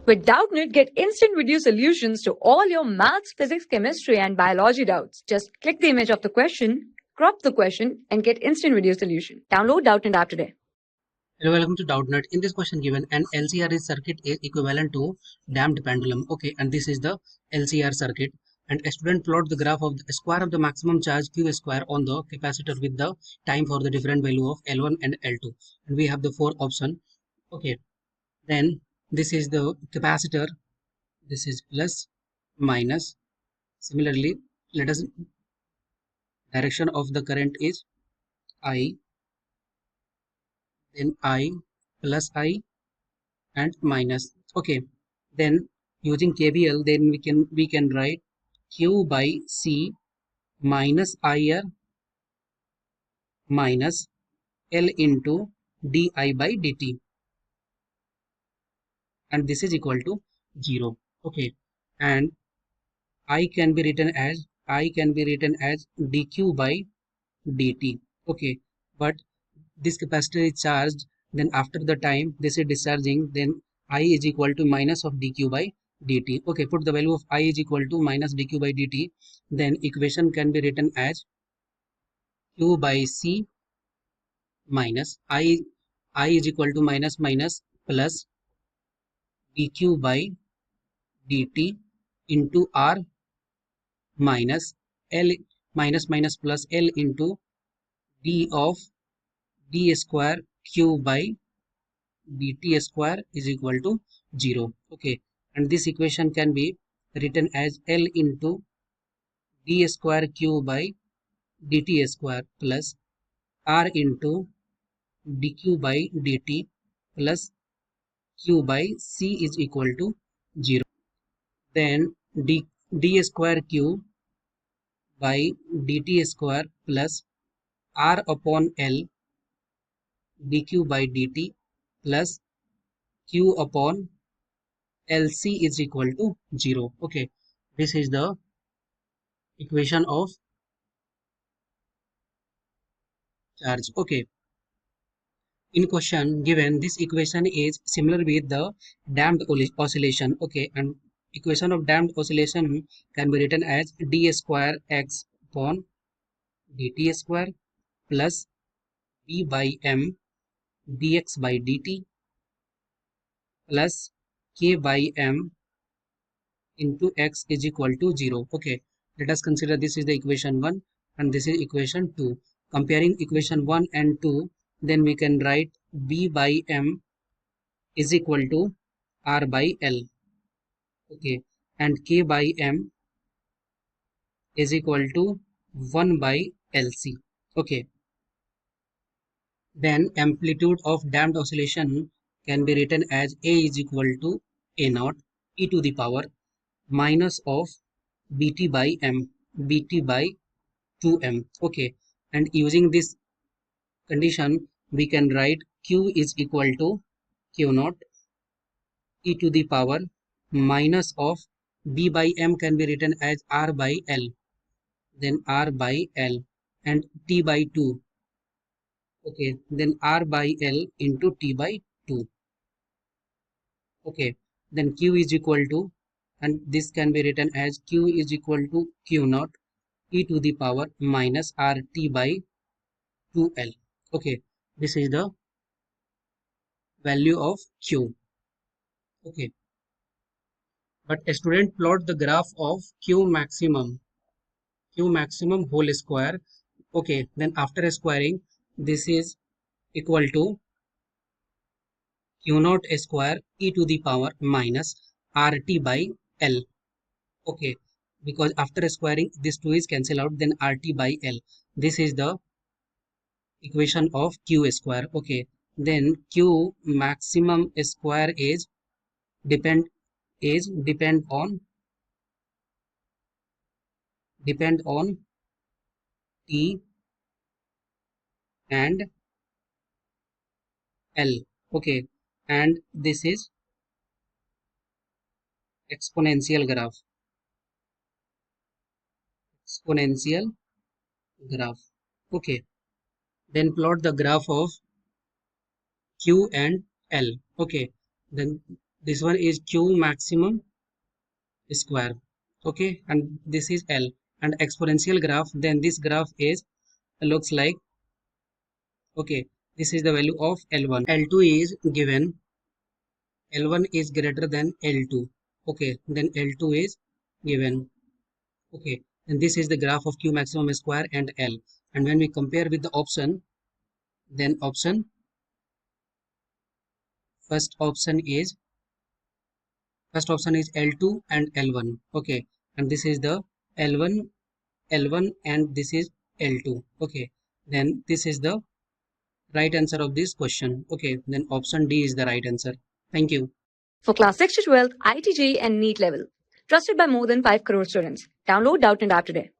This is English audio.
With Doubtnut, get instant video solutions to all your maths, physics, chemistry, and biology doubts. Just click the image of the question, crop the question, and get instant video solution. Download Doubtnut app today. Hello, welcome to Doubtnut. In this question given, an LCR is circuit is equivalent to damped pendulum. Okay, and this is the LCR circuit. And a student plot the graph of the square of the maximum charge Q square on the capacitor with the time for the different value of L1 and L2. And we have the four option. Okay, then this is the capacitor. This is plus, minus. Similarly, let us direction of the current is I, then I, plus I, and minus. Okay, then using KVL, then we can write Q by C minus IR minus L into di by dt, and this is equal to 0. Okay, and I can be written as dq by dt. Okay, but this capacitor is charged, then after the time this is discharging, then I is equal to minus of dq by dt. Okay, put the value of I is equal to minus dq by dt, then equation can be written as q by c minus I is equal to minus plus dq by dt into r minus L minus plus L into d of d square q by dt square is equal to 0. Okay, and this equation can be written as L into d square q by dt square plus r into dq by dt plus q by c is equal to 0. Then d square q by dt square plus r upon L dq by dt plus q upon LC is equal to 0. Okay, this is the equation of charge. Okay, in question given, this equation is similar with the damped oscillation. Okay, and equation of damped oscillation can be written as d square x upon dt square plus b by m dx by dt plus k by m into x is equal to 0. Okay, let us consider this is the equation 1 and this is equation 2. Comparing equation 1 and 2, then we can write b by m is equal to r by L. Okay, and k by m is equal to 1 by LC. Okay, then amplitude of damped oscillation can be written as A is equal to A naught e to the power minus of bt by m, bt by 2m. Okay, and using this condition we can write q is equal to q naught e to the power minus of b by m can be written as r by L, then r by L, and t by 2. Okay, then r by L into t by 2. Okay, then q is equal to, and this can be written as q is equal to q naught e to the power minus rt by 2l. Okay, this is the value of q. Okay, but a student plot the graph of q maximum whole square. Okay, then after squaring, this is equal to q naught square e to the power minus rt by l. Okay, because after squaring this 2 is cancelled out, then rt by l. This is the equation of q square. Okay, then q maximum square is depend on t and l. Okay, and this is exponential graph. Okay, then plot the graph of q and l. Okay, then This one is Q maximum square. Okay, and this is L and exponential graph. Then this graph is looks like, okay, this is the value of L1. L2 is given. L1 is greater than L2. Okay, then L2 is given. Okay, and this is the graph of Q maximum square and L. And when we compare with the option, then first option is L2 and L1. Okay, and this is the L1, and this is L2. Okay, then this is the right answer of this question. Okay, then option D is the right answer. Thank you. For class 6 to 12, IIT JEE and NEET level. Trusted by more than 5 crore students. Download Doubtnut app today.